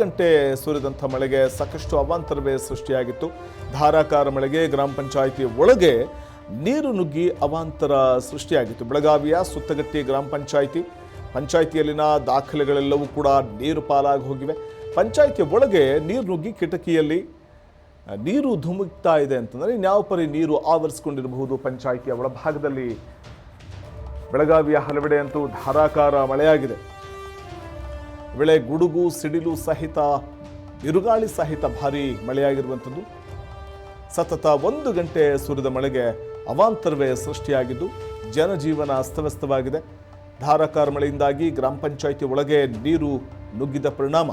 ಗಂಟೆ ಸುರಿದಂಥ ಮಳೆಗೆ ಸಾಕಷ್ಟು ಅವಾಂತರವೇ ಸೃಷ್ಟಿಯಾಗಿತ್ತು. ಧಾರಾಕಾರ ಮಳೆಗೆ ಗ್ರಾಮ ಪಂಚಾಯಿತಿ ಒಳಗೆ ನೀರು ನುಗ್ಗಿ ಅವಾಂತರ ಸೃಷ್ಟಿಯಾಗಿತ್ತು. ಬೆಳಗಾವಿಯ ಸುತ್ತಗಟ್ಟಿ ಗ್ರಾಮ ಪಂಚಾಯಿತಿಯಲ್ಲಿನ ದಾಖಲೆಗಳೆಲ್ಲವೂ ಕೂಡ ನೀರು ಪಾಲಾಗಿ ಹೋಗಿವೆ. ಪಂಚಾಯಿತಿಯ ಒಳಗೆ ನೀರು ನುಗ್ಗಿ ಕಿಟಕಿಯಲ್ಲಿ ನೀರು ಧುಮುಕ್ತಾ ಇದೆ ಅಂತಂದರೆ ಇನ್ಯಾವ ಪರಿ ನೀರು ಆವರಿಸಿಕೊಂಡಿರಬಹುದು. ಪಂಚಾಯಿತಿಯ ಒಳಭಾಗದಲ್ಲಿ ಬೆಳಗಾವಿಯ ಹಲವೆಡೆ ಅಂತೂ ಧಾರಾಕಾರ ಮಳೆಯಾಗಿದೆ. ವೇಳೆ ಗುಡುಗು ಸಿಡಿಲು ಸಹಿತ ಬಿರುಗಾಳಿ ಸಹಿತ ಭಾರೀ ಮಳೆಯಾಗಿರುವಂಥದ್ದು. ಸತತ 1 ಗಂಟೆ ಸುರಿದ ಮಳೆಗೆ ಅವಾಂತರವೇ ಸೃಷ್ಟಿಯಾಗಿದ್ದು ಜನಜೀವನ ಅಸ್ತವ್ಯಸ್ತವಾಗಿದೆ. ಧಾರಾಕಾರ ಮಳೆಯಿಂದಾಗಿ ಗ್ರಾಮ ಪಂಚಾಯಿತಿ ಒಳಗೆ ನೀರು ನುಗ್ಗಿದ ಪರಿಣಾಮ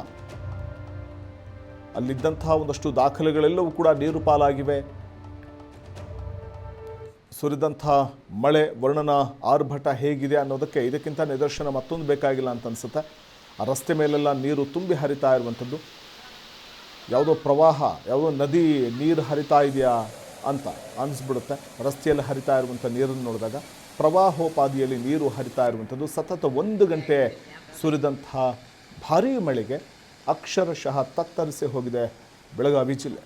ಅಲ್ಲಿದ್ದಂತಹ ಒಂದಷ್ಟು ದಾಖಲೆಗಳೆಲ್ಲವೂ ಕೂಡ ನೀರು ಪಾಲಾಗಿವೆ. ಸುರಿದಂಥ ಮಳೆ ವರ್ಣನ ಆರ್ಭಟ ಹೇಗಿದೆ ಅನ್ನೋದಕ್ಕೆ ಇದಕ್ಕಿಂತ ನಿದರ್ಶನ ಮತ್ತೊಂದು ಬೇಕಾಗಿಲ್ಲ ಅಂತ ಅನಿಸುತ್ತೆ. ಆ ರಸ್ತೆ ಮೇಲೆಲ್ಲ ನೀರು ತುಂಬಿ ಹರಿತಾ ಇರುವಂಥದ್ದು. ಯಾವುದೋ ಪ್ರವಾಹ, ಯಾವುದೋ ನದಿ ನೀರು ಹರಿತಾ ಇದೆಯಾ ಅಂತ ಅನಿಸ್ಬಿಡುತ್ತೆ. ರಸ್ತೆಯಲ್ಲಿ ಹರಿತಾ ಇರುವಂಥ ನೀರನ್ನು ನೋಡಿದಾಗ ಪ್ರವಾಹೋಪಾದಿಯಲ್ಲಿ ನೀರು ಹರಿತಾ ಇರುವಂಥದ್ದು. ಸತತ 1 ಗಂಟೆ ಸುರಿದಂಥ ಭಾರೀ ಮಳೆಗೆ ಅಕ್ಷರಶಃ ತತ್ತರಿಸಿ ಹೋಗಿದೆ ಬೆಳಗಾವಿ ಜಿಲ್ಲೆ.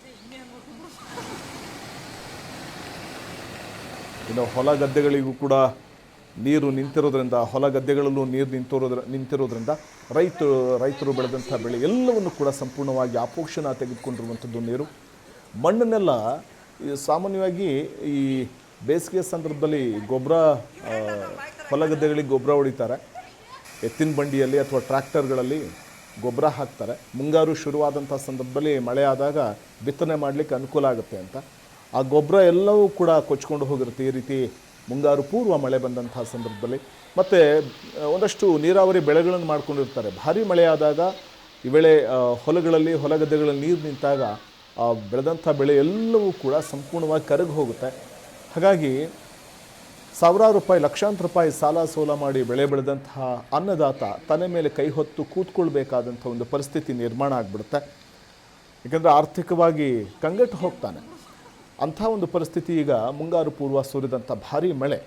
ಇನ್ನು ಹೊಲ ಗದ್ದೆಗಳಿಗೂ ಕೂಡ ನೀರು ನಿಂತಿರೋದ್ರಿಂದ, ಹೊಲ ಗದ್ದೆಗಳಲ್ಲೂ ನೀರು ನಿಂತಿರೋದ್ರಿಂದ ರೈತರು ಬೆಳೆದಂಥ ಬೆಳೆ ಎಲ್ಲವನ್ನು ಕೂಡ ಸಂಪೂರ್ಣವಾಗಿ ಆಪೋಷಣ ತೆಗೆದುಕೊಂಡಿರುವಂಥದ್ದು ನೀರು. ಮಣ್ಣನ್ನೆಲ್ಲ ಸಾಮಾನ್ಯವಾಗಿ ಈ ಬೇಸಿಗೆ ಸಂದರ್ಭದಲ್ಲಿ ಹೊಲ ಗದ್ದೆಗಳಿಗೆ ಗೊಬ್ಬರ ಹೊಡಿತಾರೆ. ಎತ್ತಿನ ಬಂಡಿಯಲ್ಲಿ ಅಥವಾ ಟ್ರ್ಯಾಕ್ಟರ್ಗಳಲ್ಲಿ ಗೊಬ್ಬರ ಹಾಕ್ತಾರೆ. ಮುಂಗಾರು ಶುರುವಾದಂಥ ಸಂದರ್ಭದಲ್ಲಿ ಮಳೆ ಆದಾಗ ಬಿತ್ತನೆ ಮಾಡಲಿಕ್ಕೆ ಅನುಕೂಲ ಆಗುತ್ತೆ ಅಂತ ಆ ಗೊಬ್ಬರ ಎಲ್ಲವೂ ಕೂಡ ಕೊಚ್ಕೊಂಡು ಹೋಗಿರುತ್ತೆ. ಈ ರೀತಿ ಮುಂಗಾರು ಪೂರ್ವ ಮಳೆ ಬಂದಂಥ ಸಂದರ್ಭದಲ್ಲಿ ಮತ್ತು ಒಂದಷ್ಟು ನೀರಾವರಿ ಬೆಳೆಗಳನ್ನು ಮಾಡ್ಕೊಂಡಿರ್ತಾರೆ. ಭಾರೀ ಮಳೆಯಾದಾಗ ಈ ವೇಳೆ ಹೊಲ ಗದ್ದೆಗಳಲ್ಲಿ ನೀರು ನಿಂತಾಗ ಬೆಳೆದಂಥ ಬೆಳೆ ಎಲ್ಲವೂ ಕೂಡ ಸಂಪೂರ್ಣವಾಗಿ ಕರಗಿ ಹೋಗುತ್ತೆ. ಹಾಗಾಗಿ ಸಾವಿರಾರು ರೂಪಾಯಿ, ಲಕ್ಷಾಂತರ ರೂಪಾಯಿ ಸಾಲ ಸೋಲ ಮಾಡಿ ಬೆಳೆ ಬೆಳೆದಂತಹ ಅನ್ನದಾತ ತಲೆ ಮೇಲೆ ಕೈ ಹೊತ್ತು ಕೂತ್ಕೊಳ್ಬೇಕಾದಂಥ ಒಂದು ಪರಿಸ್ಥಿತಿ ನಿರ್ಮಾಣ ಆಗಿಬಿಡುತ್ತೆ. ಏಕೆಂದರೆ ಆರ್ಥಿಕವಾಗಿ ಕಂಗೆಟ್ಟು ಹೋಗ್ತಾನೆ. ಅಂಥ ಒಂದು ಪರಿಸ್ಥಿತಿ ಈಗ ಮುಂಗಾರು ಪೂರ್ವ ಸುರಿದಂಥ ಭಾರೀ ಮಳೆ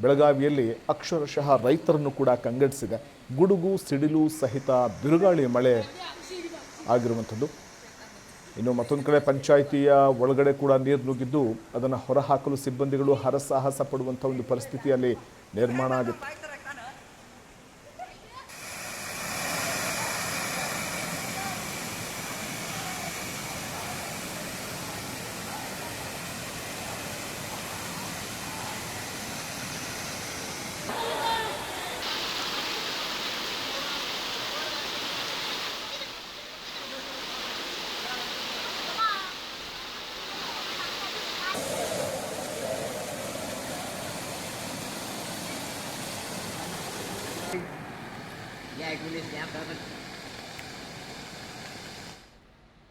ಬೆಳಗಾವಿಯಲ್ಲಿ ಅಕ್ಷರಶಃ ರೈತರನ್ನು ಕೂಡ ಕಂಗೆಡಿಸಿದೆ. ಗುಡುಗು ಸಿಡಿಲು ಸಹಿತ ಬಿರುಗಾಳಿ ಮಳೆ ಆಗಿರುವಂಥದ್ದು. ಇನ್ನು ಮತ್ತೊಂದು ಕಡೆ ಪಂಚಾಯಿತಿಯ ಒಳಗಡೆ ಕೂಡ ನೀರು ನುಗ್ಗಿದ್ದು ಅದನ್ನು ಹೊರಹಾಕಲು ಸಿಬ್ಬಂದಿಗಳು ಹರಸಾಹಸ ಪಡುವಂಥ ಒಂದು ಪರಿಸ್ಥಿತಿಯಲ್ಲಿ ನಿರ್ಮಾಣ ಆಗುತ್ತೆ. Yeah, I really snap that.